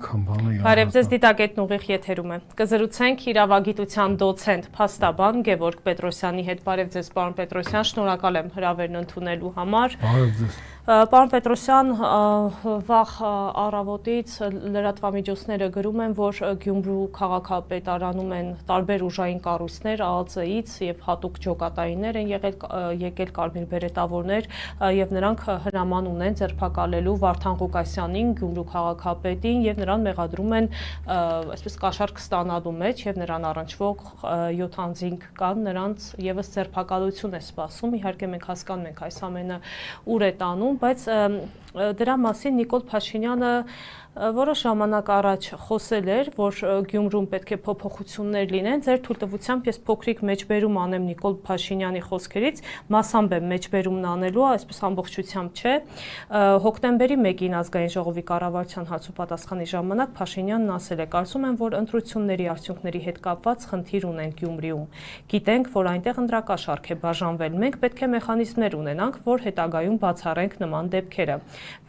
այնքան բան է։ Բարև ձեզ, դիտակետն ուղիղ եթերում է։ Կզրուցենք իրավագիտության դոցենտ փաստաբան Գևորգ Պետրոսյանի հետ։ Բարև ձեզ, պարոն Պետրոսյան, շնորհակալ եմ հրավերն ընդունելու համար։ Բարև ձեզ։ Պարոն Պետրոսյան, վաղ առավոտից լրատվամիջոցները գրում են, որ Գյումրու քաղաքապետարանում են տարբեր ուժային կառույցներ, ԱԱԾ-ից եւ հատուկ ջոկատայիններ են եկել կարմիր բերետավորներ եւ նրանք հրաման ունեն ձերբակալելու Վարդան Ղուկասյանին, Գյումրու քաղաքապետին եւ նրան մեղադրում են այսպես կաշառք ստանալու մեջ եւ նրան առնչվող 7 անձինք կան, նրանց եւս ձերբակալություն է սպասում։ Իհարկե մենք հասկանում ենք այս ամենը ուր է տանում, բայց դրա մասին Նիկոլ Փաշինյանը որոշ ժամանակ առաջ խոսել էր, որ Գյումրում պետք է փոփոխություններ լինեն։ Ձեր թույլտվությամբ ես փոքրիկ մեջբերում անեմ Նիկոլ Փաշինյանի խոսքերից, մասամբ եմ մեջբերումն անելու, այսպես ամբողջությամբ չէ։ Հոկտեմբերի 1-ին ազգային ժողովի կառավարության հարց ու պատասխանի ժամանակ Փաշինյանն ասել է. «Կարծում եմ, որ ընտրությունների արդյունքների հետ կապված խնդիր ունենք Գյումրիում։ Գիտենք, որ այնտեղ ընտրակաշառք է բաժանվել։ Մենք պետք է մեխանիզմներ ունենանք, որ հետագայում բացառենք նման դեպքերը։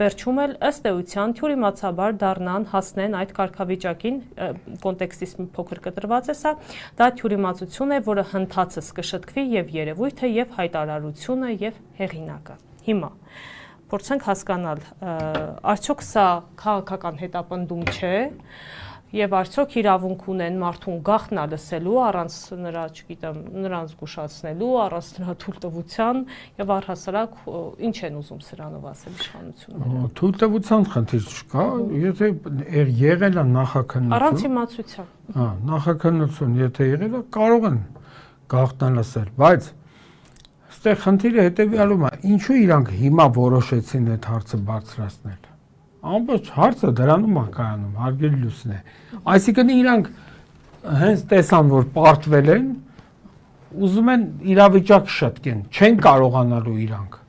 Վերջում էլ ըստ էության թյուրիմացաբար դառնան, հասնեն այդ կարգավիճակին, կոնտեքստից մի փոքր կտրված է սա, դա թյուրիմացություն է, որը հնդածս կշտկվի եւ երևույթը եւ հայտարարությունը եւ հեղինակը»։ Հիմա փորձենք հասկանալ, արդյոք սա քաղաքական հետապնդում չէ եւ արդյոք իրավունք ունեն մարդուն գաղտնա լսելու առանց նրա, չգիտեմ, նրան զգուշացնելու, առանց նրա թույլտվության եւ առհասարակ ինչ են ուզում սրանով ասել իշխանությունները։ Թույլտվության խնդիր չկա, եթե եղել է նախաքննություն։ Առանց իմացության։ Նախաքննություն, եթե եղել է, կարող են գաղտնա լսել, բայց այստեղ խնդիրը հետեւյալում է, ինչու իրանք հիմա որոշեցին այդ հարցը բարձրացնել։ Ամբողջ հարցը դրանում է կայանում, հարգելի լուսն է։ Այսինքն իրանք հենց տեսան, որ պարտվել են, ուզում են իրավիճակ շտկեն, չեն կարողանալու իրանք։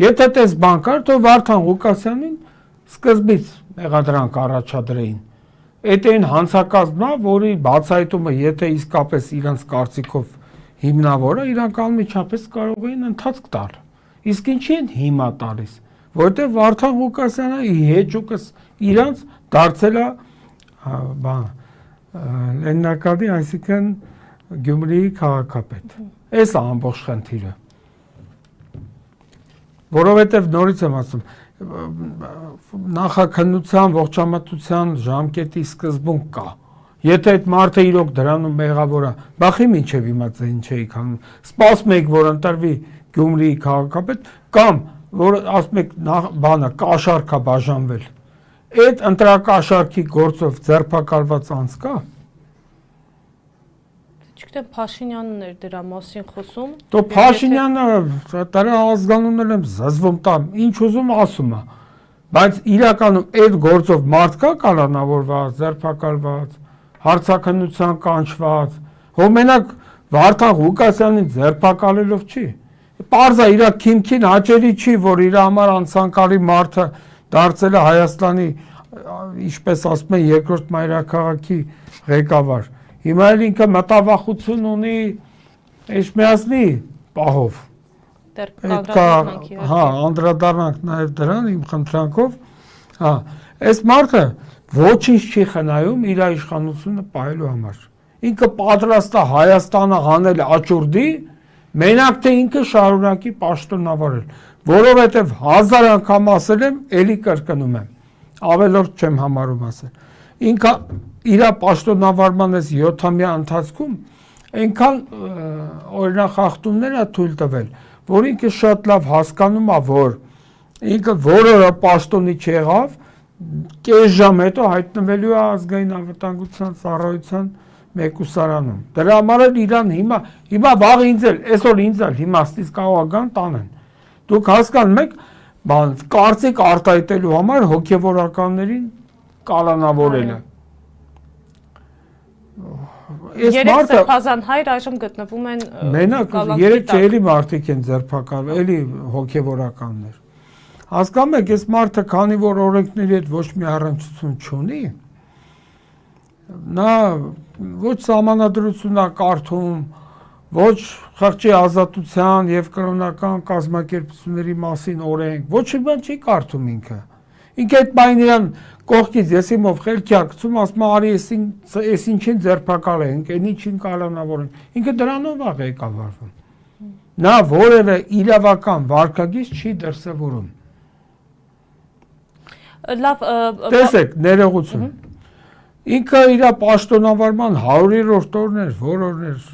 Եթե տես բան կար, то Վարդան Ղուկասյանին սկզբից մեղադրանք առաջադրեին։ Այդ այն հանցակազմն է, որի բացահայտումը, եթե իսկապես իրանց կարծիքով հիմնավոր է, իրանք անմիջապես կարող էին ընթացք տալ։ Իսկ ինչի են հիմա տալիս, որտեղ Վարդան Ղուկասյանը հեճուկս իրանց դարձել է Լենինակադի, այսինքն Գյումրիի քաղաքապետ։ Այս է ամբողջ խնդիրը։ Որովհետև նորից եմ ասում, նախաքննության ողջամտության ժամկետի սկզբում կա։ Եթե այդ մարդը իրոք դրանում մեղավոր է, բախի մինչև հիմա ձեն չէի քանում։ Սպասում եք, որ ընտրվի Գյումրիի քաղաքապետ, կամ որ ասում եք բանը կաշառք է բաժանվել։ Այդ ընտրակաշառքի գործով ձերբակալված անձ կա։ Չգիտեմ, Փաշինյանն էր դրա մասին խոսում։ Դու Փաշինյանը դրա ազգանունն եմ զզվում տամ, ինչ ուզում ասում է։ Բայց իրականում այդ գործով մարդ կա կալանավորված, ձերբակալված, հարցաքննության կանչված, հո մենակ Վարդան Ղուկասյանին ձերբակալելով չի։ Պարզ է իր քիմքին հաճելի չի, որ իր համար անցանկալի մարդը դարձել է Հայաստանի, ինչպես ասում են, երկրորդ մայրաքաղաքի ղեկավար։ Հիմա էլ ինքը մտավախություն ունի Էջմիածնի պահով։ Հա, անդրադառնանք նաև դրան իմ խնդրանքով։ Հա, այս մարդը ոչինչ չի խնայում իր իշխանությունը պահելու համար։ Ինքը պատրաստ է Հայաստանը հանել աճուրդի, մենակ թե ինքը շարունակի պաշտոնավարել, որովհետև 1000 անգամ ասել եմ, էլի կրկնում եմ, ավելորդ չեմ համարում ասել։ Ինքը իր պաշտոնավարման այս 7-ամյա ընթացքում այնքան օրինախախտումներ է թույլ տվել, որ ինքը շատ լավ հասկանում է, որ ինքը որը պաշտոնի չեղավ, կես ժամ հետո հայտնվելու է ազգային անվտանգության ծառայության մեկուսարանում։ Դրա համար էլ իրան հիմա վաղ ինձ էլ, այսօր ինձ էլ հիմաստից կարող գան տանեն։ Դուք հասկանում եք, կարծիք արտահայտելու համար հոգևորականներին կալանավորելը։ Երեք սրբազան հայր այժմ գտնվում են մենակ երեք էլի մարդիկ են ձերբակալվել, էլի հոգևորականներ։ Հասկանում եք, այս մարդը քանի որ օրենքների հետ ոչ մի առնչություն չունի, նա ոչ սահմանադրություն է կարդում, ոչ խղճի ազատության եւ կրոնական կազմակերպությունների մասին օրենք, ոչ մի բան չի կարդում ինքը։ Ինքը այդ բանը իրան կողքից ես իմով խելքի ակցում, ասում արի էս ինչին ձերբակալենք, այն ինչին կալանավորենք։ Ինքը դրանով է ղեկավարվում։ Նա որևէ իրավական վարքագիծ չի դրսևորում։ Լավ, տեսեք, ներողություն։ Ինքը իր պաշտոնավարման 100-րդ օրն էր, որորներ,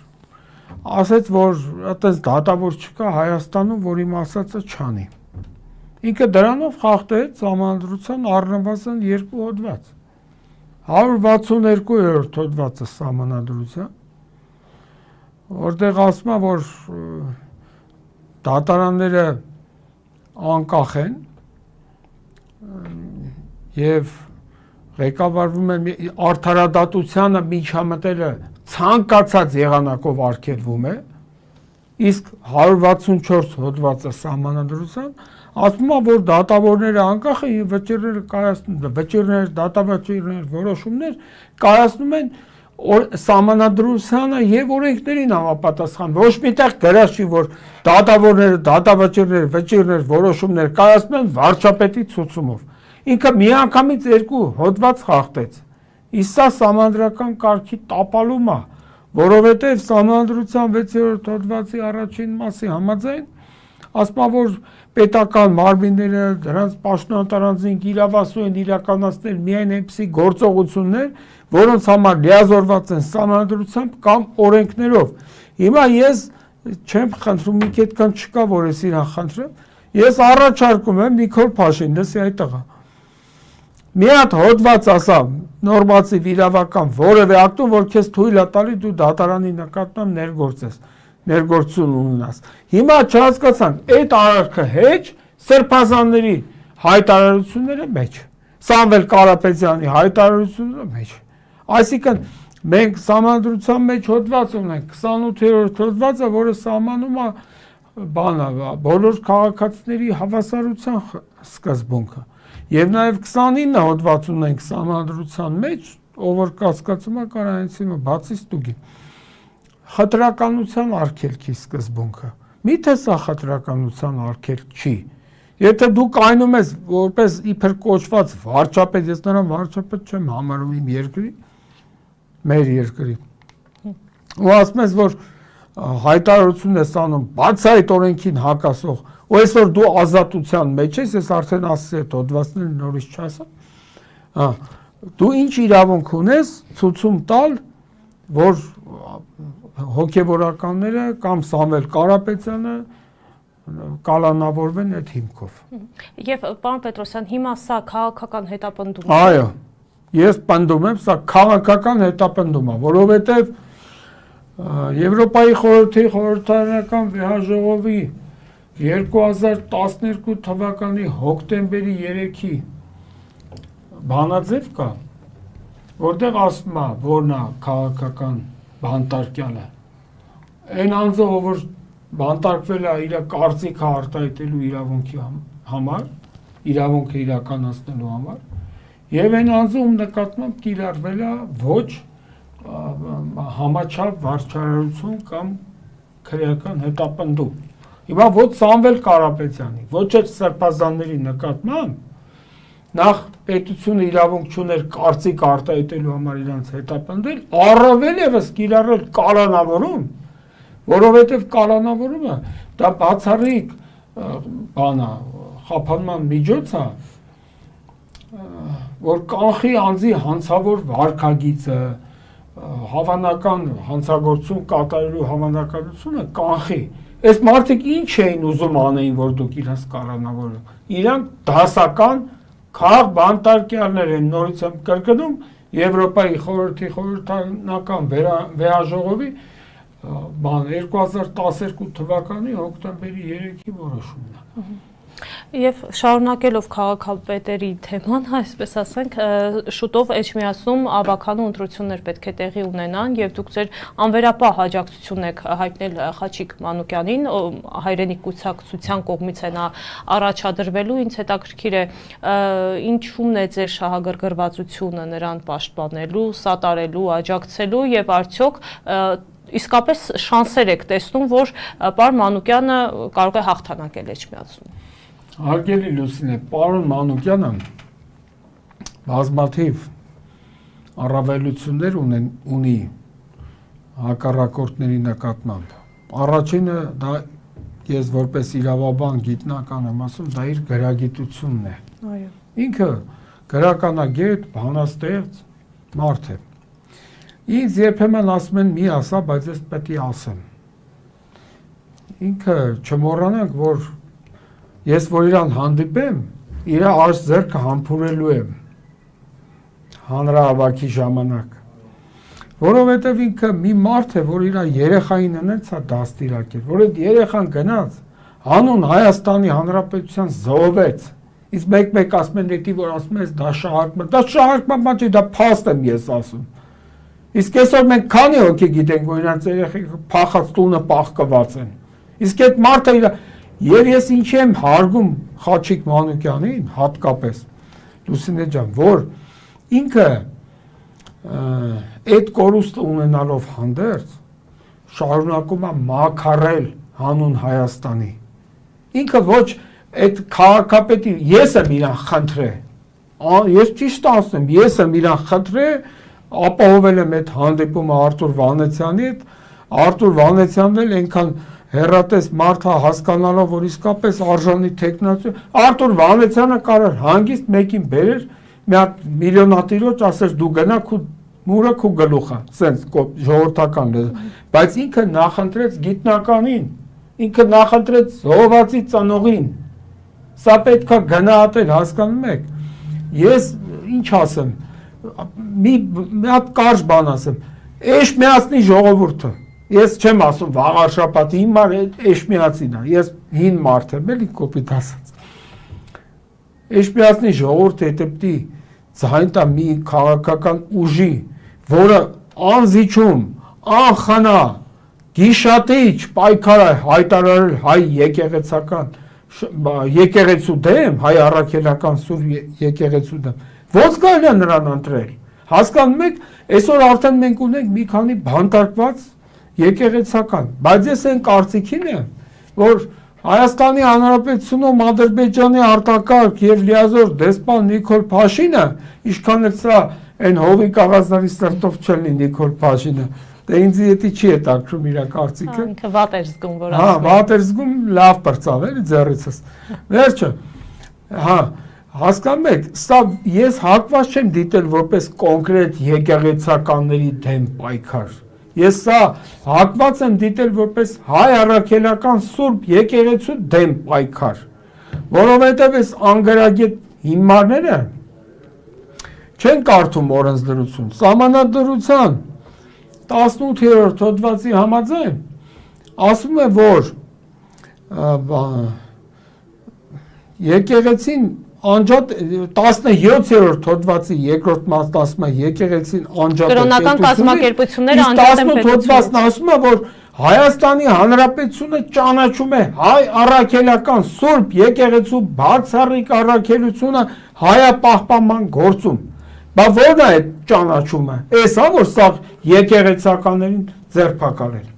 ասեց, որ այդպես դատավոր չկա Հայաստանում, որ իմ ասածը չանի։ Ինքը դրանով խախտեց Սահմանադրության առնվազն 2 հոդված։ 162-րդ հոդվածը Սահմանադրության, որտեղ ասում է, որ դատարանները անկախ են եւ ղեկավարվում են արդարադատությանը միջամտելը ցանկացած եղանակով արգելվում է, իսկ 164 հոդվածը Սահմանադրության ասում է, որ դատավորները անկախ են եւ վճիռները կայացնում, վճիռներ, դատավճիռներ, որոշումներ կայացնում են Սահմանադրությանը եւ օրենքներին համապատասխան։ Ոչ միտեղ գրած չի, որ դատավորները, դատավճիռներ, վճիռներ, որոշումներ կայացնում են վարչապետի ցուցումով։ Ինքը միանգամից 2 հոդված խախտեց։ Իսկ սա սահմանադրական կարգի տապալում է, որովհետև Սահմանադրության 6-րդ հոդվածի առաջին մասի համաձայն ասում է, որ պետական մարմինները դրանց պաշտոնատարանձին իրավասու են իրականացնել միայն այնպիսի գործողություններ, որոնց համար լիազորված են Սահմանադրությամբ կամ օրենքներով։ Հիմա ես չեմ խնդրում, մի այդքան չկա, որ ես իրան խնդրեմ, ես առաջարկում եմ Նիկոլ Փաշինյանին այդ տղա։ Մի հատ հոդված ասա նորմատիվ իրավական որևէ ակտում, որ քեզ թույլ է տալի դու դատարանի նկատմամբ ներգործություն ունենաս։ Հիմա չհասկացանք, այդ արարքը հեչ սրբազանների հայտարարությունները մեջ, Սամվել Կարապետյանի հայտարարությունները մեջ։ Այսինքն մենք Սահմանադրության մեջ հոդված ունենք 28-րդ հոդվածը, որը սահմանում է բոլոր քաղաքացիների հավասարության սկզբունքը։ Եվ նաև 29 հոդված ունենք Սահմանադրության մեջ, ով որ կասկածում է կարանցիմը բացի ստուգի։ Խտրականության արգելքի սկզբունքը։ Միթե սա խտրականության արգելք չի։ Եթե դու կայնում ես որպես իբր կոչված վարչապետ, ես նրան վարչապետ չեմ համարում իմ երկրի, մեր երկրի։ Ու ասում ես, որ հայտարարություն ես անում բացահայտ օրենքին հակասող, ու այսօր դու ազատության մեջ ես, ես արդեն ասացի այդ հոդվածները նորից չասեմ, դու ինչ իրավունք ունես ցուցում տալ, որ հոգևորականները կամ Սամվել Կարապետյանը կալանավորվեն այդ հիմքով։ Եվ պարոն Պետրոսյան, հիմա սա քաղաքական հետապնդում է։ Այո, ես պնդում եմ, սա քաղաքական հետապնդում է, որովհետև Եվրոպայի խորհրդի խորհրդարանական վեհաժողովի 2012 թվականի հոկտեմբերի 3-ի բանաձև կա, որտեղ ասում է, որն է քաղաքական բանտարկյալը։ Այն անձը, որ բանտարկվել է իր կարծիքը արտահայտելու իրավունքի համար, իրավունքը իրականացնելու համար, եւ այն անձում նկատմամբ կիրառվել է ոչ համաչափ վարչարարություն կամ քրեական հետապնդում։ Հիմա ոչ Սամվել Կարապետյանի, ոչ այդ սրբազանների նկատմամբ նախ պետությունը իրավունք չուներ կարծիք արտահայտելու համար իրանց հետապնդել, առավել եւս կիրառել կալանավորում, որովհետեւ կալանավորումը դա բացառիկ բան է, խափանման միջոց է, որ կանխի անձի հանցավոր վարքագիծը, հավանական հանցագործություն կատարելու հավանականությունը կանխի։ Այս մարդիկ ինչ էին ուզում անեին, որ դուք իրենց կալանավորում։ Իրանք դասական քաղաք բանտարկյալներ են, նորից եմ կրկնում, Եվրոպայի խորհրդի խորհրդարանական վեհաժողովի 2012 թվականի հոկտեմբերի 3-ի որոշումն է։ Եվ շարունակելով քաղաքապետերի թեման, այսպես ասենք, շուտով Էջմիածնում ավականու ընտրություններ պետք է տեղի ունենան եւ դուք ձեր անվերապահ աջակցություն եք հայտնել Խաչիկ Մանուկյանին, հայրենիք կուսակցության կողմից է նա առաջադրվելու, ինձ հետաքրքիր է ինչու՞մն է ձեր շահագրգռվածությունը նրան պաշտպանելու, սատարելու, աջակցելու եւ արդյոք իսկապես շանսեր եք տեսնում, որ պարոն Մանուկյանը կարող է հաղթանակել Էջմիածնում։ Հարգելի Լուսինե, պարոն Մանուկյանը բազմաթիվ առավելություններ ունի հակառակորդների նկատմամբ։ Առաջինը դա ես որպես իրավաբան գիտնական եմ ասում, դա իր գրագիտությունն է։ Այո։ Ինքը գրականագետ, բանաստեղծ մարդ է։ Ինձ երբեմն ասում են մի ասա, բայց ես պետք է ասեմ։ Ինքը չմոռանանք, որ ես որ իրան հանդիպեմ, իր աջ ձեռքը համբուրելու եմ հանրահավաքի ժամանակ։ Որովհետև ինքը մի մարդ է, որ իր երեխային ունեցա դաստիարակել, որ այդ երեխան գնաց հանուն Հայաստանի Հանրապետության զոհվեց։ Իսկ մեկ ասում են դեպի որ ասում ես դա շահարկման բան չի, դա փաստ եմ ես ասում։ Իսկ այսօր մենք քանի հոգի գիտենք, որ իրանց երեխեքը փախած տունը պահկված են։ Իսկ այդ մարդը իր եւ ես ինչի եմ հարգում Խաչիկ Մանուկյանին հատկապես Լուսինե ջան, որ ինքը այդ կորուստը ունենալով հանդերձ շարունակում է մաքարել հանուն Հայաստանի։ Ինքը ոչ այդ քաղաքապետի ես եմ իրան խնդրել։ Ես ճիշտ ասեմ, ես եմ իրան խնդրել, ապահովել եմ այդ հանդիպումը Արտուր Վանեցյանի հետ, Արտուր Վանեցյանն էլ այնքան հերատես մարդը հասկանալով, որ իսկապես արժանի տեխնացիա, Արտուր Վանեցյանը կարար հանգիստ մեկին բերեր, մի հատ միլիոնատիրոջ ասեր դու գնա քու մուրը քու գլուխը, սենց ժողովրդական լեզու, բայց ինքը նախընտրեց գիտնականին, ինքը նախընտրեց զոհվածի ծնողին։ Սա պետք է գնահատել, հասկանում եք։ Ես ինչ ասեմ, մի հատ կարճ բան ասեմ, Էշմիածնի ժողովուրդը, ես չեմ ասում Վաղարշապատի, հիմա Էշմիածին է, ես հին մարդ եմ, էլի կոպիտ ասած։ Էշմիածնի ժողովուրդը պետք է ձայն տա մի քաղաքական ուժի, որը անզիջում, անխնա, գիշատիչ պայքար է հայտարարել հայ եկեղեցու դեմ, հայ առաքելական սուրբ եկեղեցու դեմ, ոնց կարելի է նրան ընտրել։ Հասկանում եք, այսօր արդեն մենք ունենք մի քանի բանտարկված եկեղեցական, բայց ես այն կարծիքին եմ, որ Հայաստանի Հանրապետությունում Ադրբեջանի արտակարգ եւ լիազոր դեսպան Նիկոլ Փաշինը, ինչքան էլ սա այն հովի կաղազարի սրտով չլինի Նիկոլ Փաշինը, դե ինձ եթե չի հետաքրում իր կարծիքը։ Ինքը վատ էր զգում, որ ասում։ Հա, վատ էր զգում, լավ բրծավ էլի ձեռիցս։ Վերջը։ Հա, հասկանում եք, սա ես հակված չեմ դիտել որպես կոնկրետ եկեղեցականների դեմ պայքար։ Ես սա հակված եմ դիտել որպես հայ առաքելական սուրբ եկեղեցու դեմ պայքար, որովհետև այս անգրագետ հիմարները չեն կարդում օրենսդրություն, սահմանադրության 18-րդ հոդվածի համաձայն ասում է, որ եկեղեցին անջատ 17-րդ հոդվածի երկրորդ մասն ասում է եկեղեցին անջատ կրոնական կազմակերպությունները անջատ են պետությունից։ Հոդվածն ասում է, որ Հայաստանի Հանրապետությունը ճանաչում է հայ առաքելական սուրբ եկեղեցու բացառիկ առաքելությունը հայապահպանման գործում։ Բա ո՞րն է այդ ճանաչումը։ Էսա որ սա եկեղեցականներին ձերբակալել։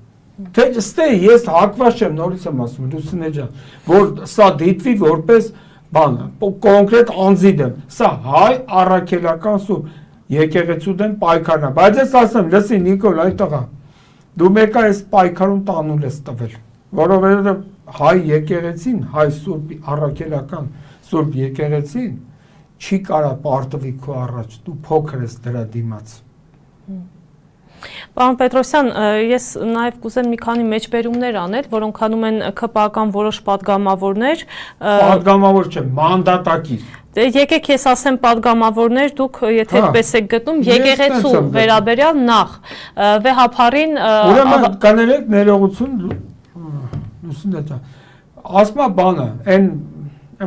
Թե ստե ես հակված չեմ, նորից եմ ասում, Լուսինե ջան, որ սա դիտվի որպես բանը, կոնկրետ անձի դեմ, սա հայ առաքելական սուրբ եկեղեցու դեմ պայքարն է, բայց ես ասեմ, լսի Նիկոլ, այ տղա, դու մեկը այս պայքարում տանուլ ես տվել, որովհետև հայ եկեղեցին, հայ սուրբ առաքելական սուրբ եկեղեցին չի կարա պարտվի քո առաջ, դու փոքր ես դրա դիմաց։ Պարոն Պետրոսյան, ես նաև կուզեմ մի քանի մեջբերումներ անել, որոնք անում են ԿՊԱ-կան որոշ պատգամավորներ։ Պատգամավոր չէ, մանդատակիր։ Եկեք ես ասեմ պատգամավորներ, դուք եթե այդպես եք գտնում, եկեղեցու վերաբերյալ նախ վեհափարին ուրեմն կներեք ներողություն Լուսինե ջան, ասում է բանը, այն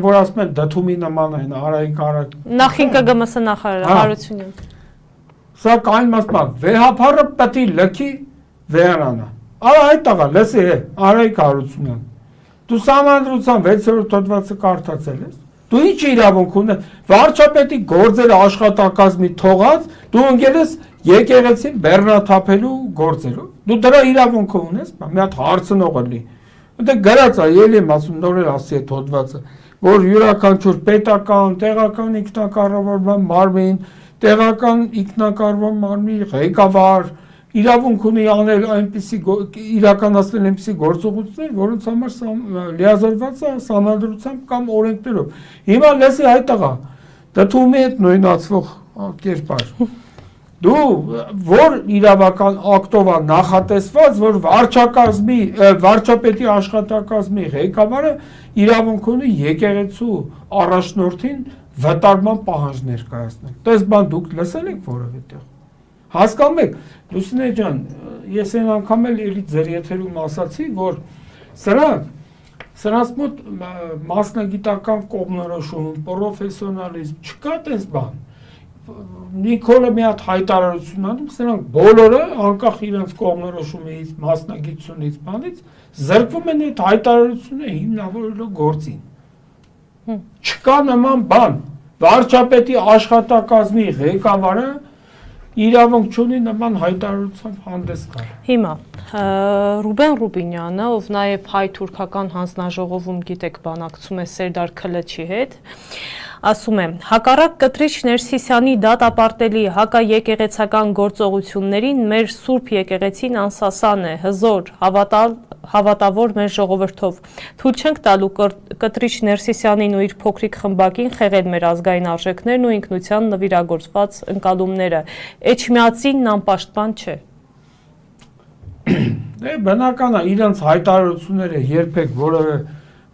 որ ասում են դդումի նման այն Արայիկ Արակ նախին ԿԳՄՍ նախարարը Հարությունյան։ Սա կային մասնա, վեհափարը պետի լքի վեհարանը։ Արա այդ տաղա, լսի է, Արայիկ Հարությունյան։ Դու սահմանադրության 6-րդ հոդվածը կարդացել ես։ Դու ինչ իրավունք ունես, վարչապետի գործերը աշխատակազմի թողած, դու ընկել ես եկեղեցին բեռնաթափելու գործերով։ Դու դրա իրավունքը ունես, մի հատ հարցնողը լի։ Դե գրած է, ելի եմ ասում, նոր էլ ասի այդ հոդվածը, որ յուրաքանչյուր պետական, տեղական ինքնակառավարման մարմին, տեղական ինքնակառավարման մարմնի ղեկավար իրավունք ունի անել իրականացնել այնպիսի գործողություններ, որոնց համար լիազորված է սահմանադրությամբ կամ օրենքներով։ Հիմա լսի այդ տղա, դդումի հետ նույնացվող կերպար։ Դու որ իրավական ակտով է նախատեսված, որ վարչապետի աշխատակազմի ղեկավարը իրավունք ունի եկեղեցու առաջնորդին վտարման պահանջ ներկայացնել։ Տես բան դուք լսել եք որևէ տեղ։ Հասկանում եք, Լուսինե ջան, ես այն անգամ էլ էլի ձեր եթերում ասացի, որ սրանց մոտ մասնագիտական կողմնորոշում, պրոֆեսիոնալիզմ չկա տես բան։ Նիկոլը մի հատ հայտարարություն անում, սրանք բոլորը անկախ իրենց կողմնորոշումից, մասնագիտությունից, բանից զրկվում են այդ հայտարարությունը հիմնավորելով գործին։ Չկա նման բան։ Վարչապետի աշխատակազմի ղեկավարը իրավունք չունի նման հայտարարությամբ հանդես գալ։ Հիմա Ռուբեն Ռուբինյանը, ով նաև հայ-թուրքական հանձնաժողովում գիտեք բանակցում է Սերդար Քլչի հետ, ասում է. հակառակ Կտրիչ Ներսիսյանի դատապարտելի հակաեկեղեցական գործողություններին մեր Սուրբ եկեղեցին անսասան է, հզոր, հավատավոր մեր ժողովրդով։ Թույլ չենք տալու Կտրիչ Ներսիսյանին ու իր փոքրիկ խմբակին խեղել մեր ազգային արժեքներն ու ինքնության նվիրագործված ընկալումները։ Էջմիածինն անպաշտպան չէ։ Բնական է, իրենց հայտարարությունները երբեք որևէ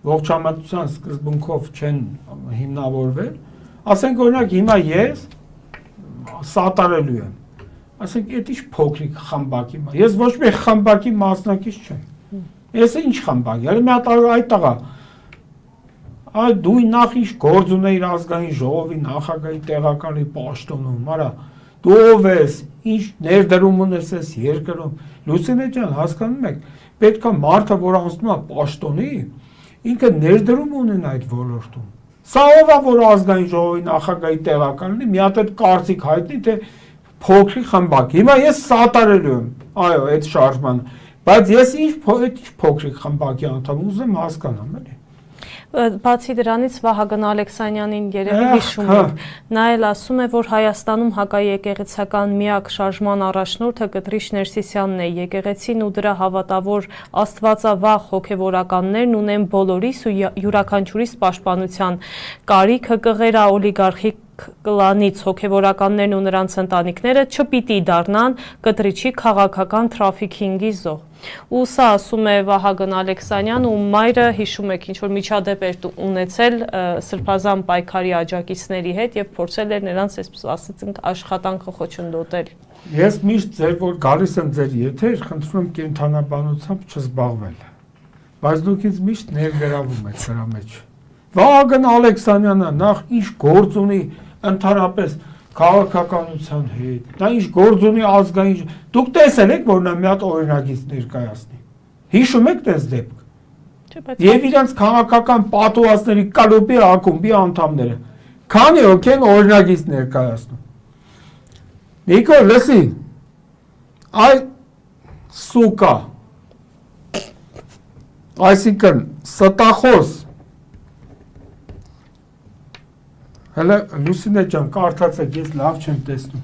ողջամտության սկզբունքով չեն հիմնավորվել, ասենք օրինակ հիմա ես սատարելու եմ, ասենք այդ ինչ փոքրիկ խմբակի, ես ոչ մի խմբակի մասնակից չեմ, ես ինչ խմբակ, ելի մի հատ այդ տղա, դու նախ ինչ գործ ունեիր ազգային ժողովի նախագահի տեղակալի պաշտոնում, արա, դու ով ես, ինչ ներդրում ունես ես երկրում, Լուսինե ջան, հասկանում եք, պետք է մարդը, որ անցնում է պաշտոնի, ինքը ներդրում ունեն այդ ոլորտում։ Սա ով է, որ ազգային ժողովի նախագահի տեղակալն է, մի հատ այդ կարծիք հայտնի, թե փոքրիկ խմբակ։ Հիմա ես սատարելու եմ, այո, այդ շարժմանը, բայց ես ինչ փոքրիկ խմբակի անդամ ուզեմ հասկանամ, էլի։ Բացի դրանից Վահագն Ալեքսանյանին երևի հիշում եք, նա էլ ասում է, որ Հայաստանում հակաեկեղեցական միակ շարժման առաջնորդը Կտրիչ Ներսիսյանն է, եկեղեցին ու դրա հավատավոր աստվածավախ հոգևորականներն ունեն բոլորիս ու յուրաքանչյուրիս պաշտպանության կարիքը կղերա օլիգարխիկ կլանից հոգևորականներն ու նրանց ընտանիքները չպիտի դառնան Կտրիչի քաղաքական թրաֆիքինգի զոհ։ Ու սա ասում է Վահագն Ալեքսանյան ու մայրը հիշում եք ինչ որ միջադեպ էր ունեցել սրբազան պայքարի աջակիցների հետ եւ փորձել էր նրանց այսպես ասեցինք աշխատանքը խոչընդոտել։ Ես միշտ ձեր որ գալիս եմ ձեր եթեր, խնդրում եմ կենթանաբանությամբ չզբաղվել։ Բայց դուք ինձ միշտ ներգրավում եք դրա մեջ։ Վահագն Ալեքսանյանը նախ ինչ գործ ունի ընդհանրապես քաղաքականության հետ, նա ինչ գործ ունի ազգային, դուք տեսել եք, որ նա մի հատ օրինագիծ ներկայացնի, հիշում եք տես դեպք, և իրանց քաղաքական պատուածների կալուպի ակումբի անդամները, քանի հոգ են օրինագիծ ներկայացնում, Նիկոլ, լսի, այ սուկա, այսինքն ստախոս, Հələ Լուսինե ջան, կարդացեք, ես լավ չեմ տեսնում։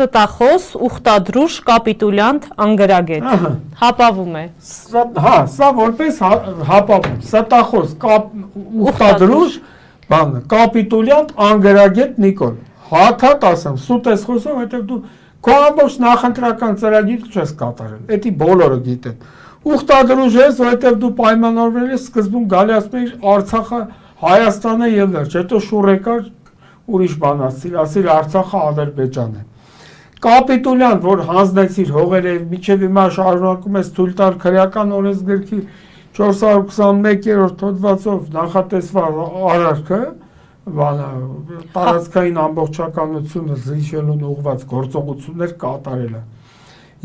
Ստախոս, ուխտադրուժ, կապիտուլյանտ, անգրագետ, հապավում է։ Հա, սա որպես հապավում, ստախոս, ուխտադրուժ, կապիտուլյանտ, անգրագետ, Նիկոլ, հաթատ ասեմ, սուտ ես խոսում, հետև դու քո ամբողջ նախընտրական ծրագիրը չես կատարել, էդի բոլորը գիտեն։ Ուխտադրուժ ես, որովհետև դու պայմանավորվել ես սկզբում գալի ասում ես Արցախը Հայաստանը եւ վերջ, հետո շուռ եկար ուրիշ բան ասիր Արցախը Ադրբեջան է։ Կապիտուլյան, որ հանձնեցիր հողերը եւ միջև հիմա շարունակում ես թույլ տալ քրեական օրենսգրքի 421-րդ հոդվածով նախատեսված արարքը, տարածքային ամբողջականությունը զիջելուն ուղղված գործողություններ կատարելը։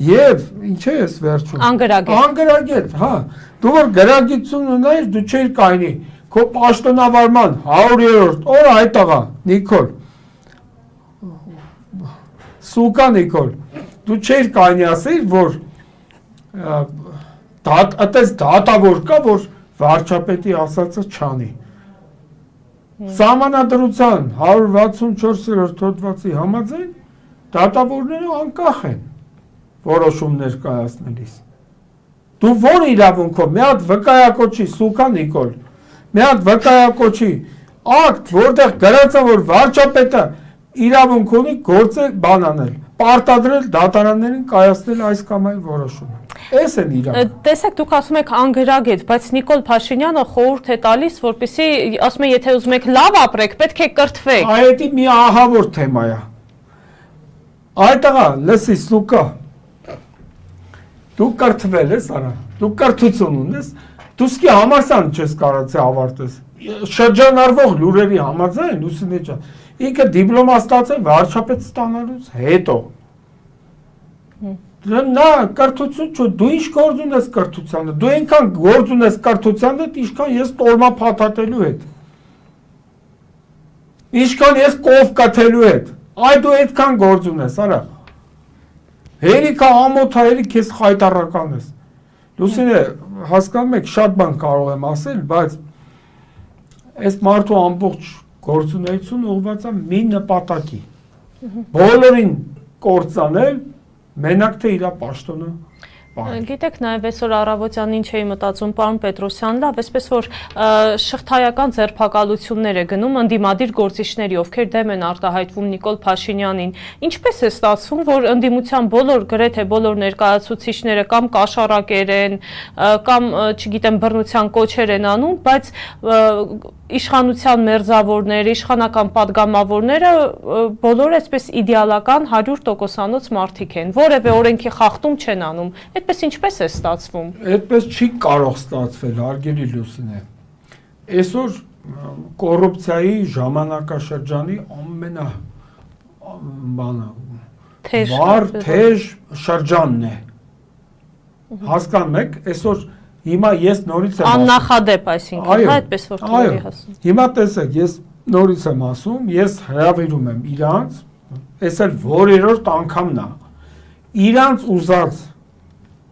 Եվ ինչ է ես վերջում։ Անգրագետ, հա։ Դու որ գրագիտություն ունեիր, դու չէիր կայնի Քո պաշտոնավարման 100-րդ օրը այդ տղա, Նիկոլ, սուկա Նիկոլ, դու չէիր կայնի ասեիր, որ այդպես դատավոր կա, որ վարչապետի ասածը չանի։ Սահմանադրության 164-րդ հոդվածի համաձայն դատավորները անկախ են որոշումներ կայացնելիս։ Դու որ իրավունքով մի հատ վկայակոչի Սուքա Նիկոլ, մի հատ վկայակոչի ակտ, որտեղ գրած է, որ վարչապետը իրավունք ունի գործել բան անել, պարտադրել դատարաններին կայացնել այս կամ այն որոշումը։ Էս են իրավունք։ Տեսեք, դուք ասում եք անգրագետ, բայց Նիկոլ Փաշինյանը խորհուրդ է տալիս, որպեսզի ասում է, եթե ուզում եք լավ ապրեք, պետք է կրթվեք։ Այդ մի ահավոր թեմա է։ Այդտեղա, լսի Սուկա, դու կրթվել ես, արա, դու կրթություն ունես, դու սկի համալսարան չես կարողացել ավարտես։ Շրջանառվող լուրերի համաձայն Լուսինե ջան, ինքը դիպլոմա ստացել վարչապետ ստանալուց հետո։ Նա կրթություն չէ, դու ինչ գործ ունես կրթությանը, դու այնքան գործ ունես կրթությանը, ինչքան ես տորմա փաթաթելու հետ։ Ինչքան ես կով կաթելու հետ։ Այ դու այդքան գործ ունես, արա։ Հերիքա ամոթա, հերիք ես խայտարական ես։ Լուսինե, հասկանում եք, շատ բան կարող եմ ասել, բայց այս մարդու ամբողջ գործունեությունը ուղղված է մի նպատակի։ Բոլորին կործանել, մենակ թե իր պաշտոնը։ Գիտեք, նաև այսօր առավոտյան ինչ էի մտածում, պարոն Պետրոսյան, լավ, այսպես որ շղթայական ձերբակալություններ է գնում ընդդիմադիր գործիչների, ովքեր դեմ են արտահայտվում Նիկոլ Փաշինյանին։ Ինչպես է ստացվում, որ ընդդիմության բոլոր, գրեթե բոլոր ներկայացուցիչները կամ կաշառակեր են, կամ, չգիտեմ, բռնության կոչեր են անում, բայց իշխանության մերձավորներ, իշխանական падգամավորները բոլորը այսպես իդեալական 100%-անոց մարդիկ են, որևէ օրենքի խախտում չեն անում։ Այդպես ինչպես է ստացվում։ Այդպես չի կարող ստացվել, հարգելի Լուսինե։ Այսօր կոռուպցիայի ժամանակաշրջանի ամենա թեժ շրջանն է։ Հասկանում եք, այսօր հիմա ես նորից եմ ասում։ Աննախադեպ, այսինքն, հա, այդպես որ թողի հասնում։ Հիմա տեսեք, ես նորից եմ ասում, ես հրավիրում եմ իրանց, այս էլ որերորդ անգամն է։ Իրանց ուզած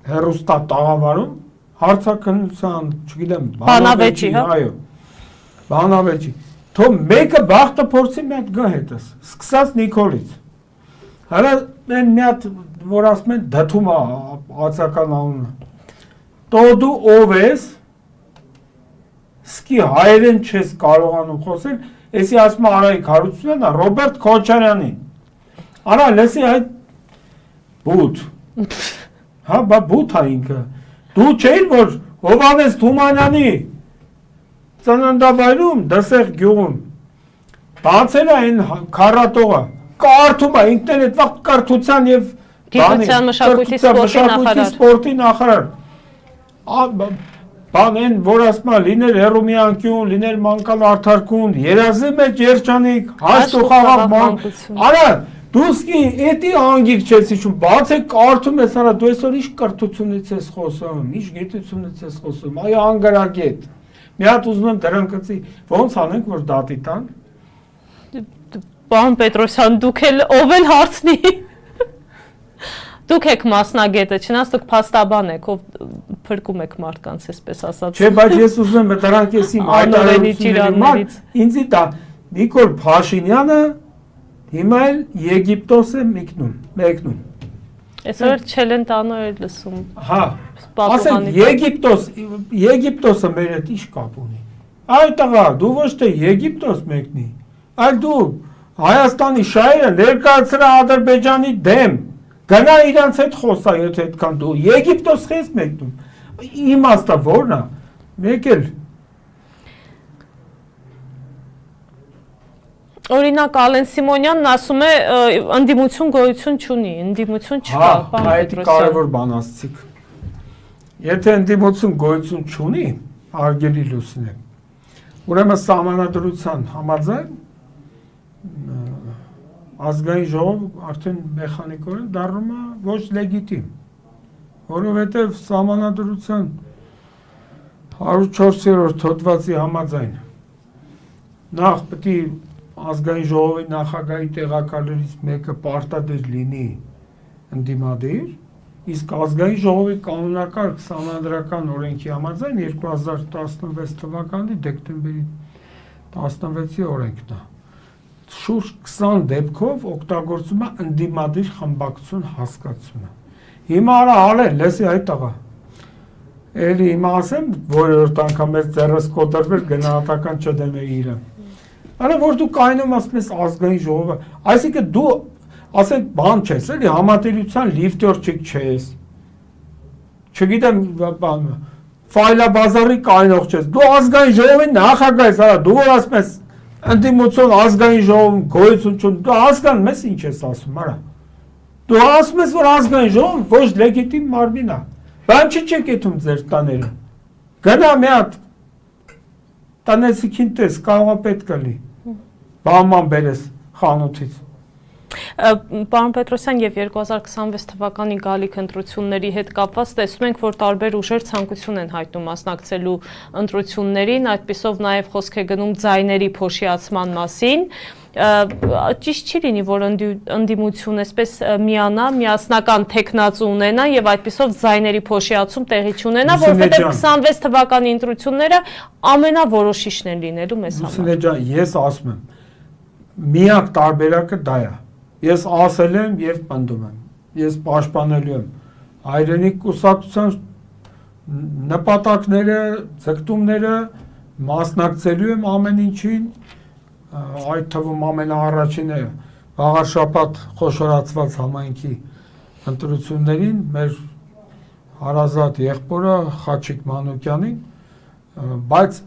հերոստա տաղավարում հարցաքննության, չգիտեմ, բանավեճի, հա։ Այո։ Բանավեճի։ Թող մեկը բախտը փորձի մի հատ գա հետս։ Սկսած Նիկոլից։ Հələ mən մի հատ որ ասում են դաթում է ածական անունը։ Տո դու ով ես, սկի հայերեն չես կարողանում խոսել, էսի ասում է Արայիկ Հարությունյանն է, Ռոբերտ Քոչարյանին։ Արա, լսի այդ բութ, հա, բա բութ է ինքը, դու չէիր, որ Հովանես Թումանյանի ծննդավայրում, դսեղ գյուղում, բացել է այն քարատողը, կարդում է ինքներդ վաղ կրթության և գիտության մշակույթի սպորտի նախարար։ Բան են, որ ասում է, լիներ հեռու մի անկյուն, լիներ մանկալ արդարկուն, երազի մեջ երջանիկ, հաշտ ու խաղաղ մանկություն։ Արա, դու սկի էդի անգիր չես իջում, բաց է կարդում ես, արա, դու այսօր ինչ կրթությունից ես խոսում, ինչ գիտությունից ես խոսում, այ անգարագետ։ Մի հատ ուզում եմ դրան կծի, ոնց անենք, որ դատի տան։ Պարոն Պետրոսյան, դուք էլ ով էլ հարցնի։ Դուք եք մասնագետը, չնայած դուք փաստաբան եք, ով փրկում եք մարդկանց, այսպես ասած։ Չէ, բայց ես ուզում եմ դրանք ես իմ այդարություններից ինձի տա Նիկոլ Փաշինյանը հիմա էլ Եգիպտոս է մեկնում։ Այսօր Չելենտանո էր լսում։ Հա, ասենք Եգիպտոսը մեր հետ ինչ կապ ունի։ Այ տղա, դու ոչ թե Եգիպտոս մեկնի, այլ դու Հայաստանի շահերը ներկայացրա Ադրբեջանի դեմ։ Գնա իրանց հետ խոսա, եթե այդքան դու Եգիպտոս ես մեկնում։ Իմաստը որն է։ Մեկ էլ օրինակ Ալեն Սիմոնյանն ասում է ընդդիմություն գոյություն չունի, ընդդիմություն չկա, պարոն Պետրոսյան։ Հա, այդ կարևոր բան ասացիք։ Եթե ընդդիմություն գոյություն չունի, հարգելի Լուսինե, ուրեմն սահմանադրության համաձայն ազգային ժողով արդեն մեխանիկորեն դառնում է ոչ լեգիտիմ, որովհետև սահմանադրության 104-րդ հոդվածի համաձայն նախ պետք է ազգային ժողովի նախագահի տեղակալներից մեկը պարտադիր լինի ընդդիմադիր, իսկ ազգային ժողովի կանոնակարգ սահմանադրական օրենքի համաձայն 2016 թվականի դեկտեմբերի 16-ի օրենքն է։ Շուրջ 20 դեպքով օգտագործում է ընդդիմադիր խմբակցություն հասկացությունը։ Հիմա արա հալեն, լեսի այդ տղա։ Էլի հիմա ասեմ, որորդ անգամ ես ձեռս կոտրվել գնահատական չդնեի իրեն։ Արա որ դու կայնում ասես ազգային ժողովը, այսինքն դու ասենք բան չես, էլի համատիրության լիֆտյորչիկ չես։ Չգիտեմ, բան ֆայլաբազարի կայնող չես։ Դու ազգային ժողովի նախագահ ես, արա դու որ ասում ես ընդդիմություն ազգային ժողովում գոյություն չունի, դու հասկանում ես ինչ ես ասում, արա։ Դու ասում ես, որ ազգային ժողովը ոչ լեգիտիմ մարմին է։ Բան չի չեկեթում ձեր տաները։ Գնա մի հատ տնեցիքին տես, կարող է պետք կլի։ Բանման բերես խանութից։ Պարոն Պետրոսյան, եւ 2026 թվականի գալիք ընտրությունների հետ կապված տեսնում ենք, որ տարբեր ուժեր ցանկություն են հայտնում մասնակցելու ընտրություններին, այդպիսով նաեւ խոսք է գնում ձայների փոշիացման մասին։ Ճիշտ չի լինի, որ ընդդիմություն այսպես միանա, միասնական տեխնացու ունենա եւ այդպիսով ձայների փոշիացում տեղի չունենա, որովհետեւ 26 թվականի ընտրությունները ամենավորոշիչն են լինելու մեզ համար։ Լուսինե ջան, ես ասում եմ, միակ տարբերակը դա է։ Ես ասել եմ եւ պնդում եմ։ Ես պաշտպանելու եմ հայրենիք կուսակցության նպատակները, ցկտումները, մասնակցելու եմ ամեն ինչին, այդ թվում ամենաառաջինը վաղար շաբաթ խոշորացված համայնքի ընտրություններին մեր հարազատ եղբորը Խաչիկ Մանուկյանին, բայց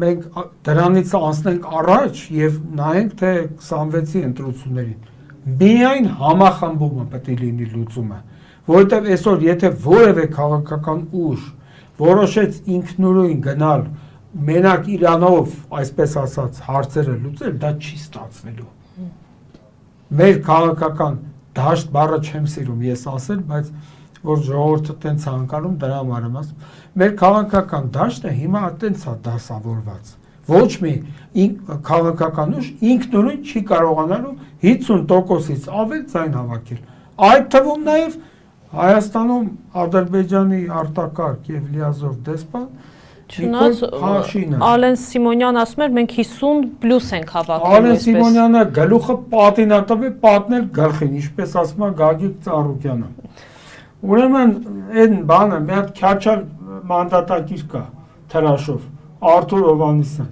մենք դրանից անցնենք առաջ եւ նայենք թե 26-ի ընտրություններին միայն համախմբումը պետք է լինի լուծումը, որովհետև այսօր եթե որևէ քաղաքական ուժ որոշեց ինքնուրույն գնալ մենակ Իրանով, այսպես ասած, հարցերը լուծել, դա չի ստացվելու։ Մեր քաղաքական դաշտ բառը չեմ սիրում ես ասել, բայց որ ժողովուրդը տենց անկանում դրա համար եմ ասում։ Մեր քաղաքական դաշտը հիմա տենց է դասավորված։ Ոչ մի քաղաքական ուժ ինքնուրույն չի կարողանալու 50%-ից ավել ձայն հավաքել։ Այդ թվում նաև Հայաստանում Ադրբեջանի արտակարգ եւ լիազոր դեսպան Չնայած Ալեն Սիմոնյան ասում էր մենք 50+ ենք հավաքել։ Ալեն Սիմոնյանը գլուխը պատին է տվել պատնել գլխին, ինչպես ասում է Գագիկ Ծառուկյանը։ Ուրեմն այն բանը մի հատ քյաչալ մանդատակիր կա թրաշով Արթուր Հովհաննիսյան։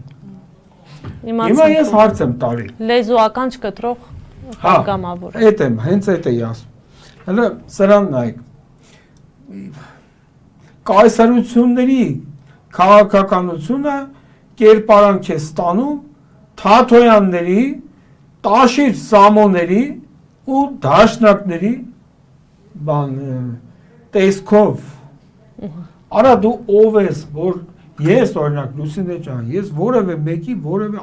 Հիմա ես հարց եմ տալի։ Լեզուական չկտրող հարգամավոր։ Էդ եմ, հենց էդ էի ասում։ Հələ սրան նայեք։ Կայսրությունների քաղաքականությունը կերպարանք է ստանում Թաթոյանների, Տաշիր Սամոների ու դաշնակների բան տեսքով։ Արա դու ով ես, որ ես օրինակ Լուսինե ջան, ես որևէ մեկի որևէ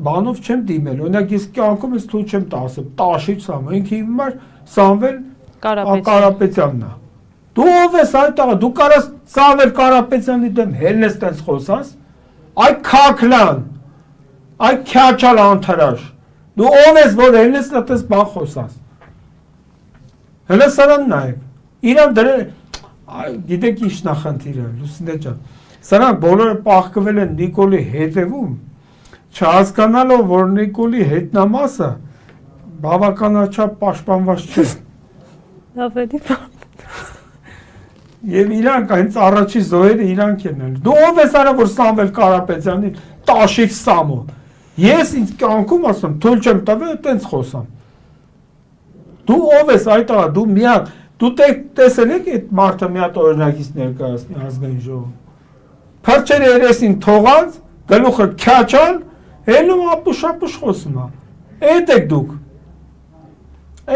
բանով չեմ դիմել։ Օրինակ ես կյանքում ես թույլ չեմ տա ասեմ Տաշիր Սամոն, ինքը հիմար Սամվել Կարապետյանն է։ Դու ով ես այդ տղա, դու կարաս Սամվել Կարապետյանի դեմ հելնես տենց խոսաս, այ քաքլան, այ քյաչալ անթրաշ, դու ով ես որ հելնես տենց բան խոսաս։ Հələ սրան նայեք, իրան դրել, գիտեք ինչ նախնդիրը, Լուսինե ջան, սրանք բոլորը պահկվել են Նիկոլի հետևում, չհասկանալով, որ Նիկոլի հետնամասը բավականաչափ պաշտպանված չէ։ Ավելի բան։ Եվ իրանք հենց առաջի զոհերը իրանք են ել։ Դու ով ես արա, որ Սամվել Կարապետյանի Տաշիկ Սամո։ Ես ինձ կյանքում ասում, թույլ չեմ տվել, տենց խոսամ։ Դու ով ես այդ աղա, դու մի հատ, դու տեսել եք այդ մարդը մի հատ օրինակից ներկայացնի ազգային ժողովում։ Փրչեր երեսին թողած, գլուխը քյաչալ, հելնում ապուշ խոսում է։ Էդ եք դուք։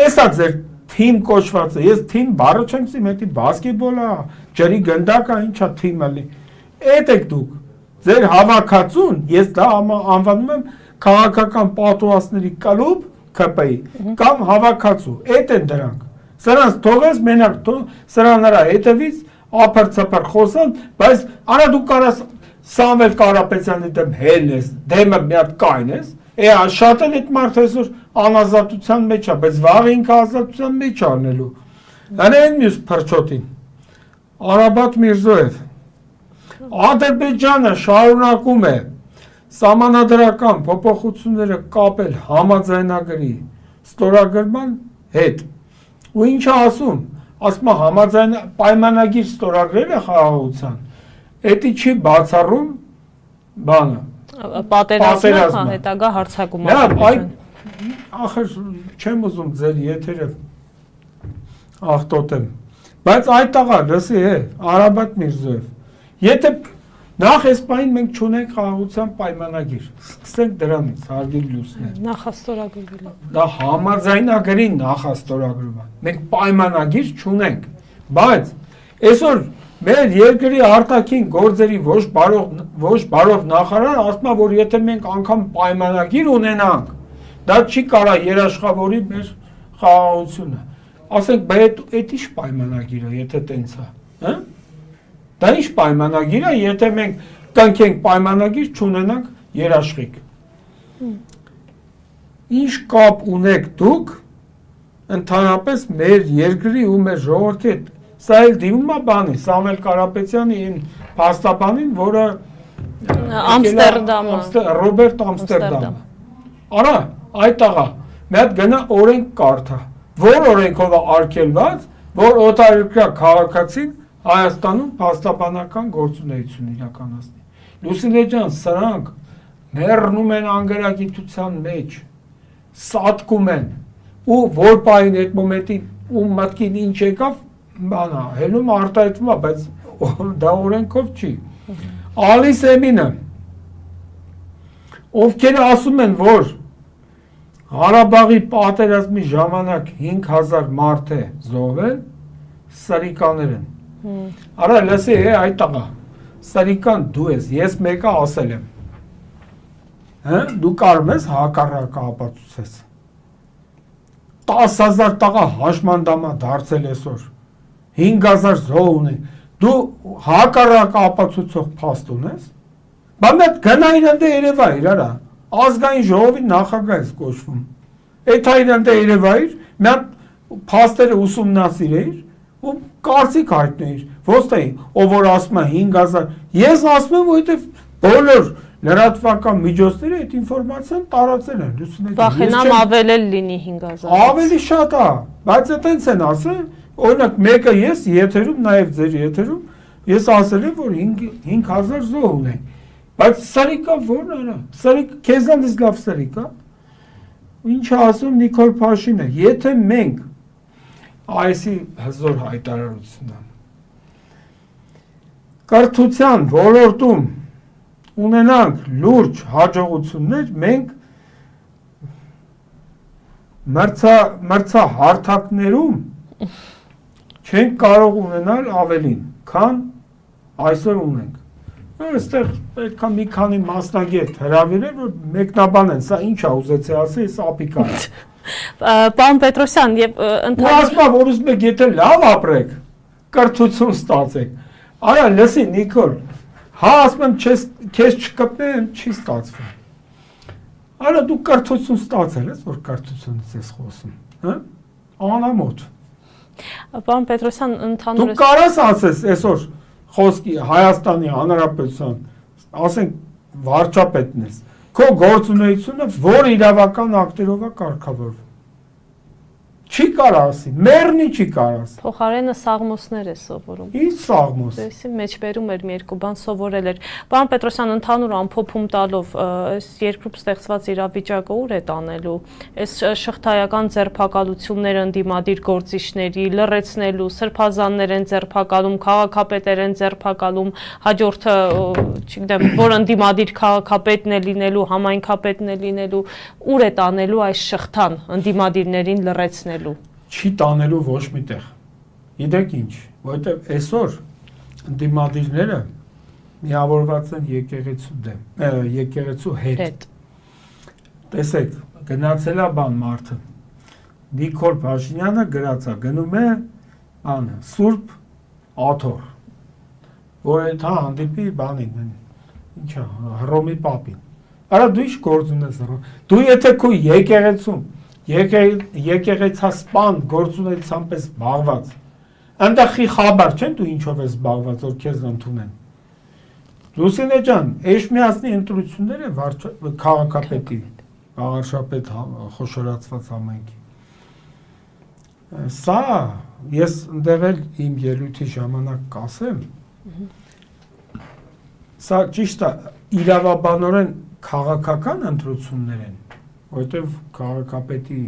Էսա ձեր թիմ կոչվածը, ես թիմ բառը չեմ սիրում, էդի բասկետբոլ է, ջրի գնդակ է, ինչա թիմը լի։ Էդ եք դուք։ Ձեր հավաքածուն, ես դա անվանում եմ քաղաքական պատուհասների կլուբ ԿՊ-ի կամ հավաքածու, էդ են դրանք։ Սրանց թողես մենակ սրան նրա հետևից ափր-ծփր խոսան, բայց արա դու կարաս Սամվել Կարապետյանի դեմ հելնես, դեմը մի հատ կայնես, շատ են այդ մարդը այսօր անազատության մեջ է, բայց վաղ ինքը ազատության մեջ անելու։ Հələ են մյուս փրչոտին, Արաբատ Միրզոև, Ադրբեջանը շարունակում է Սահմանադրական փոփոխությունները կապել համաձայնագրի ստորագրման հետ։ Ու ինչ է ասում, ասում է համաձայն պայմանագիր ստորագրել է խաղաղության, էդի չի բացառում բանը։ Պատերազմը, հետագա հարձակումը։ Ախր չեմ ուզում ձեր եթերը աղտոտեմ, բայց այդ աղա լսի Արաբատ Միրզոև, եթե նախ այս պահին մենք չունենք խաղաղության պայմանագիր, սկսենք դրանից հարգելի լուսներ։ Նախաստորագրվել է։ Դա համաձայնագրի նախաստորագրում է։ Մենք պայմանագիր չունենք, բայց այսօր մեր երկրի արտաքին գործերի ոչ բարով նախարարը ասում է, որ եթե մենք անգամ պայմանագիր ունենանք, դա չի կարա երաշխավորի մեր խաղաղությունը։ Ասենք, բայց այդ ինչ պայմանագիր է, եթե տենց է, հա? Դա ինչ պայմանագիր է, եթե մենք կնքենք պայմանագիր, չունենանք երաշխիք։ Ինչ կապ ունեք դուք ընդհանրապես մեր երկրի ու մեր ժողովրդի հետ։ Սա էլ դիմում է բանի, Սամվել Կարապետյանի այն փաստաբանին, որը Ռոբերտ Ամստերդամը։ Արա, այդ աղա, մի հատ գնա օրենք կարդա, որ օրենքով է արգելված, որ օտարերկրյա քաղաքացին Հայաստանում փաստաբանական գործունեություն իրականացնի։ Լուսինե ջան, սրանք մեռնում են անգարագիտության մեջ, սատկում են, ու որ պահին այդ մոմենտին ու մտքին ինչ եկավ, բանա, հելում արտահայտվում է, բայց դա օրենքով չի։ Ալիս Էմինը, ովքեր ասում են, որ Ղարաբաղի պատերազմի ժամանակ 5000 մարդ է զոհվել, սրիկաներ են։ Արա լսի այդ տղա, սրիկան դու ես, ես մեկը ասել եմ։ Հա, դու կարող ես հակառակը ապացուցես։ 10000 տղա հաշմանդամա դարձել այսօր։ 5000 զոհ ունի։ Դու հակառակը ապացուցող փաստ ունես։ Բա մեկ գնա իրենտե Երևա իրա։ Ազգային ժողովի նախագահ ես կոչվում։ Այդ իրենտե Երևա իր, մի հատ փաստերը ուսումնասիրեիր ու կարծիք հայտնեիր։ Ոստայի, ով որ ասում է 5000, ես ասում եմ, որովհետև բոլոր լրատվական միջոցները այդ ինֆորմացիան տարածել են։ Վախենամ ավել լինի 5000։ Ավելի շատ է, բայց այտենց են ասել, օրինակ մեկը ես եթերում, նաև ձեր եթերում, ես ասել եմ, որ 5000 զոհ ունենք։ Բայց սարիկա որն արա, սարիկ քեզանից լավ սարիկա։ Ինչ ասում Նիկոլ Փաշինը, եթե մենք այսի հզոր հայտարարությունը կրթության ոլորտում ունենանք լուրջ հաջողություններ, մենք մրցահարթակներում չենք կարող ունենալ ավելին, քան այսօր ունենք։ Այստեղ պետք է մի քանի մասնագետ հրավիրել, որ մեկնաբանեն, սա ինչ է ուզեցի ասել, սա ապիկա է։ Պարոն Պետրոսյան, եւ ասում որ ուզում եք եթե լավ ապրեք, կրթություն ստացեք։ Արա լսի Նիկոլ, հա ասում եմ քեզ չկպնեմ, չի ստացվում։ Արա դու կրթություն ստացել ես, որ կրթությունից ես խոսում, հա? Անամոթ։ Պարոն Պետրոսյան, ընդհանուր դու կարաս ասես այսօր խոսքի Հայաստանի Հանրապետության, ասենք վարչապետն ես, քո գործունեությունը որ իրավական ակտերով է կարգավորվում։ Չի կարող ասի, մեռնի չի կարող ասի։ Փոխարենը սաղմոսներ է սովորում։ Ինչ սաղմոս։ Դեսի մեջբերում էր մի երկու բան սովորել էր։ Պարոն Պետրոսյան, ընդհանուր ամփոփում տալով, այս երկրում ստեղծված իրավիճակը ուր է տանելու։ Այս շղթայական ձերբակալությունները ընդդիմադիր գործիչների լռեցնելու, սրբազաններ են ձերբակալում, քաղաքապետեր են ձերբակալում, հաջորդը, չգիտեմ, որ ընդդիմադիր քաղաքապետն է լինելու, համայնքապետն է լինելու, ուր է տանելու այս շղթան ընդդիմադիրներին լռեցնելու։ Չի տանելու ոչ մի տեղ։ Գիտեք ինչ, որովհետև այսօր ընդդիմադիրները միավորված են եկեղեցու հետ։ Տեսեք, գնացել է բան մարդը։ Նիկոլ Փաշինյանը գրած է, գնում է բանը, Սուրբ Աթոռ, որ այդ հանդիպի բանին, ինչա, Հռոմի պապին։ Արա դու ինչ գործ ունես Հռոմ։ Դու եթե քո եկեղեցում եկեղեցասպան գործունեությամբ ես զբաղված, այնտեղ խաբար չեն դու ինչով ես զբաղված, որ քեզ ընդունեն։ Լուսինե ջան, Էշմիածնի ընտրությունները քաղաքապետի, վարչապետ խոշորացված համայնքի։ Սա ես ընդեղ էլ իմ ելույթի ժամանակ կասեմ, սա ճիշտ է իրավաբանորեն քաղաքական ընտրություններ են, որտեղ քաղաքապետի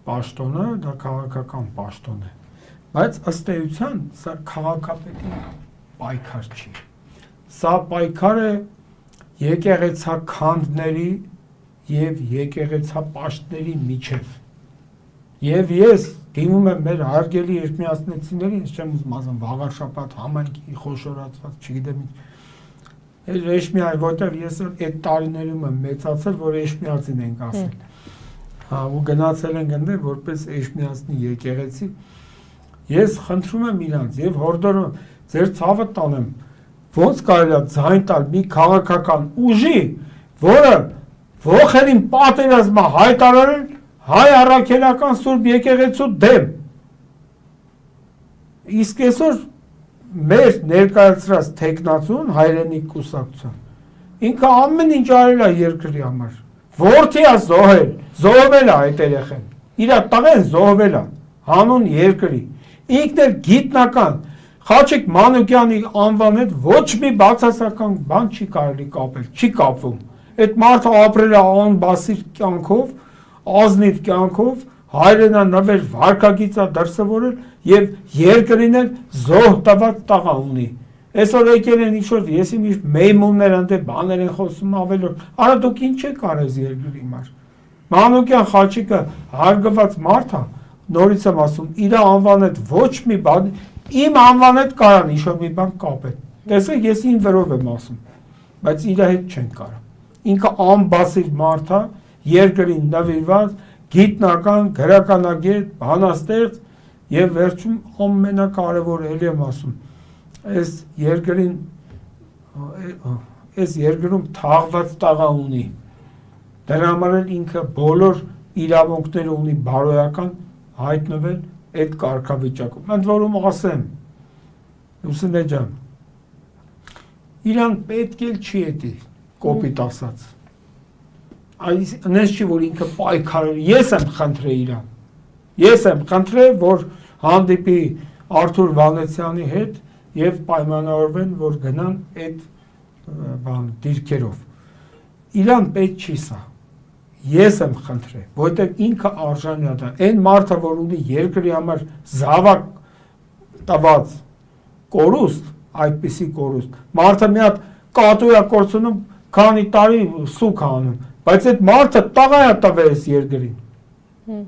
պաշտոնը դա քաղաքական պաշտոն է, բայց ըստ էության սա քաղաքապետի պայքար չի։ Սա պայքար է եկեղեցաքանդների եւ եկեղեցապաշտների միջև։ Եվ ես դիմում եմ մեր հարգելի էրմիածնեցիներին, ես չեմ ուզում ասեմ Վաղարշապատ համայնքի խոշորացված, չգիտեմ ինչ։ Էշմիայի, որտեղ ես այդ տարիներում եմ մեծացել, որ Էշմիածին ենք ասել։ Հա, ու գնացել ենք այնտեղ որպես Էշմիածնի եկեղեցի։ Ես խնդրում եմ իրանց եւ հորդորում ձեր ցավը տանեմ, ոնց կարելի է ձայն տալ մի քաղաքական ուժի, որը ողերին պատերազմը հայտարարել հայ առաքելական Սուրբ եկեղեցու դեմ։ Իսկ այսօր մեր ներկայացրած տեխնացուն հայրենիք կուսակցություն ինքը ամեն ինչ արել է երկրի համար։ Որդի է զոհել, զոհվել է այդ երեխան։ Իր տղեն զոհվել է հանուն երկրի։ Ինքն էլ գիտնական Խաչիկ Մանուկյանի անվան հետ ոչ մի բացասական բան չի կարելի կապել, չի կապվում։ Այդ մարդը ապրել է անբասիր կյանքով, ազնիվ կյանքով, հայրենանվեր վարկագիծա դրսևորել եւ երկրին էլ զոհ տված տղա ունի։ Այսօր եկել են ինչ-որ եսի միշտ մեյմուններ ընդ բաներ են խոսում ավելորդ։ Արա դուք ինչ եք արել երկրի համար։ Մանուկյան Խաչիկը հարգված մարդ է, նորից եմ ասում, իր անվան հետ ոչ մի բան, իմ անվան հետ կարան ինչ-որ մի բան կապել։ Տեսեք, ես ին վրով եմ ասում, բայց իր հետ չեն կարող։ Ինքը անբասիր մարդ է, երկրին նվիրված, գիտնական, գրականագետ, բանաստեղծ եւ վերջում ամենակարևորը էլի եմ ասում, այս երկրում թաղված տղա ունի։ Դրա համար էլ ինքը բոլոր իրավունքները ունի բարոյական հայտնվել այդ կարգավիճակում։ Ընդ որում ասեմ, Լուսինե ջան, իրան պետք էլ չի էդի, կոպիտ ասած։ Այնպես չի, որ ինքը պայքարել, ես եմ խնդրել իրան։ Ես եմ խնդրել, որ հանդիպի Արթուր Վանեցյանի հետ եւ պայմանավորվեն, որ գնան այդ բան դիրքերով։ Իրան պետք չի սա։ Ես եմ խնդրել, որտեղ ինքը արժանի է դա։ Այն մարդը, որ ունի երկրի համար զավակ տված կորուստ, այդպիսի կորուստ։ Մարդը մի հատ կատու է կորցնում, քանի տարի սուկ անում, բայց այդ մարդը տղա է տվել այս երկրին։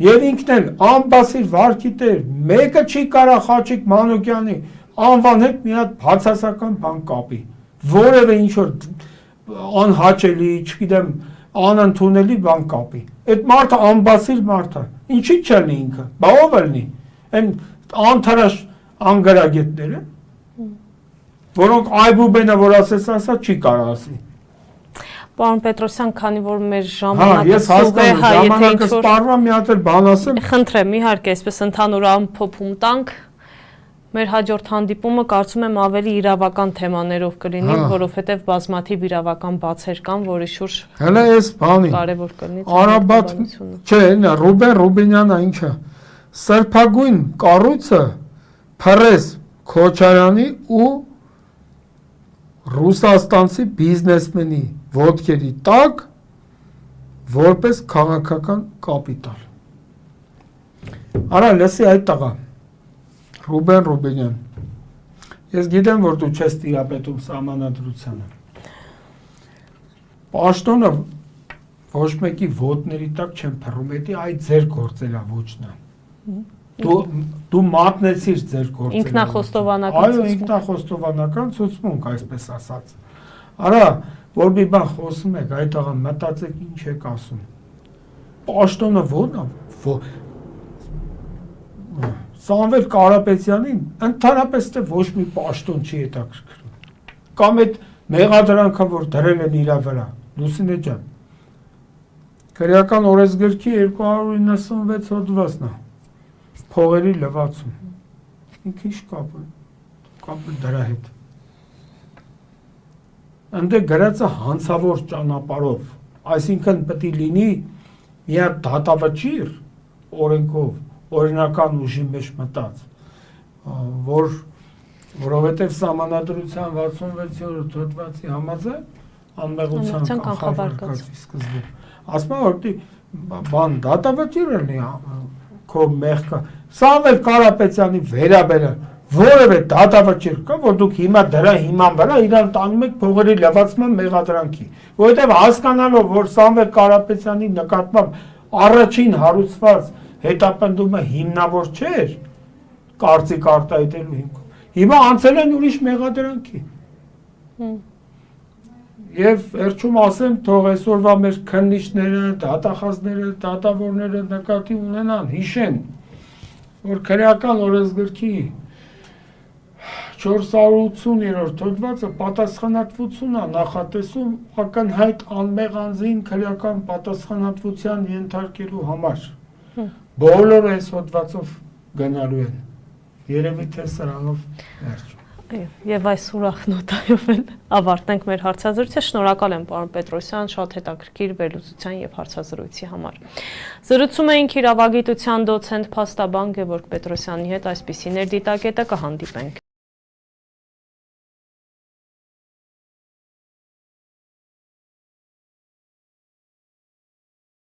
Եվ ինքն էլ անբասիր վարքի տեր, մեկը չի կարա Խաչիկ Մանուկյանի անվան հետ մի հատ բացասական բան կապի։ Որևէ ինչ-որ անհաճելի, չգիտեմ, անընդունելի բան կապի։ Այդ մարդը անբասիր մարդ է։ Ինչի՞ չլինի ինքը։ Բա ով լինի։ Այն անթարաշ անգարագետները, որոնք այբուբենը որ ասես ասա չի կարող ասի։ Պարոն Պետրոսյան, քանի որ մեր ժամանակը ես հասկանում եմ, ժամանակը սպառվում, մի հատ էլ բան ասեմ։ Խնդրեմ, իհարկե, այսպես ընդհանուր ամփոփում տանք։ Մեր հաջորդ հանդիպումը կարծում եմ ավելի իրավական թեմաներով կլինի, որովհետև բազմաթիվ իրավական բացեր կան, որի շուրջ հələ այս բանի կարևոր կլինի Արաբատ, չէ, Ռուբեն Ռուբինյանը ինչա, սրբագույն կառույցը Փարես Քոչարյանի ու ռուսաստանցի բիզնեսմենի ոտքերի տակ որպես քաղաքական կապիտալ։ Արա լսի այդ տղա Ռուբեն Ռուբինյան, ես գիտեմ, որ դու չես տիրապետում սահմանադրությանը։ Պաշտոնը ոչ մեկի ոտների տակ չեմ փռում, էդի այդ ձեր գործել է ոչ նա։ Դու մատնեցիր ձեր գործել։ Ինքնախոստովանական ցուցմունք։ Այո, ինքնախոստովանական ցուցմունք, այսպես ասած։ Արա, որ մի բան խոսում եք, այդ աղան մտածեք ինչ եք ասում։ Պաշտոնը ո՞րն է։ Սամվել Կարապետյանին ընդհանրապես թե ոչ մի պաշտոն չի հետաքրքրում։ Կամ այդ մեղադրանքը, որ դրել են իր վրա, Լուսինե ջան։ Քրեական օրենսգրքի 296 հոդվածն է։ Փողերի լվացում։ Ինքը ինչ կապ է դրա հետ։ ընդ գրած է հանցավոր ճանապարհով, այսինքն պետք է լինի մի հատ դատավճիռ օրենքով, օրինական ուժի մեջ մտած, որովհետև Սահմանադրության 66-րդ հոդվածի համաձայն անմեղության կանխավարկածի սկզբում ասում է, որ բան դատավճիռ լինի քո մեղքը, Սամվել Կարապետյանի վերաբերյալ որևէ դատավճիռ կա, որ դուք հիմա դրա հիման վրա իրան տանում եք փողերի լվացման մեղադրանքի, որովհետև հասկանալով, որ Սամվել Կարապետյանի նկատմամբ առաջին հարուցված հետապնդումը հիմնավոր չէր կարծիք արտահայտելու հիմքով, հիմա անցել են ուրիշ մեղադրանքի։ Եվ վերջում ասեմ, թող այսօրվա մեր քննիչները, դատախազները, դատավորները նկատի ունենան, հիշեն, որ քրեական օրենսգրքի 480-րդ հոդվածը պատասխանատվություն է նախատեսում ակնհայտ անմեղ անձին քրեական պատասխանատվության ենթարկելու համար։ Բոլորը այս հոդվածով գնալու են։ Երևի թե սրանով վերջ։ Եվ այս ուրախ նոտայով էլ ավարտենք մեր հարցազրույցը։ Շնորհակալ եմ, պարոն Պետրոսյան, շատ հետաքրքիր վերլուծության եւ հարցազրույցի համար։ Զրուցում էինք իրավագիտության դոցենտ փաստաբան Գևորգ Պետրոսյանի հետ, այսպիսի ներդիտակետը կհանդիպենք։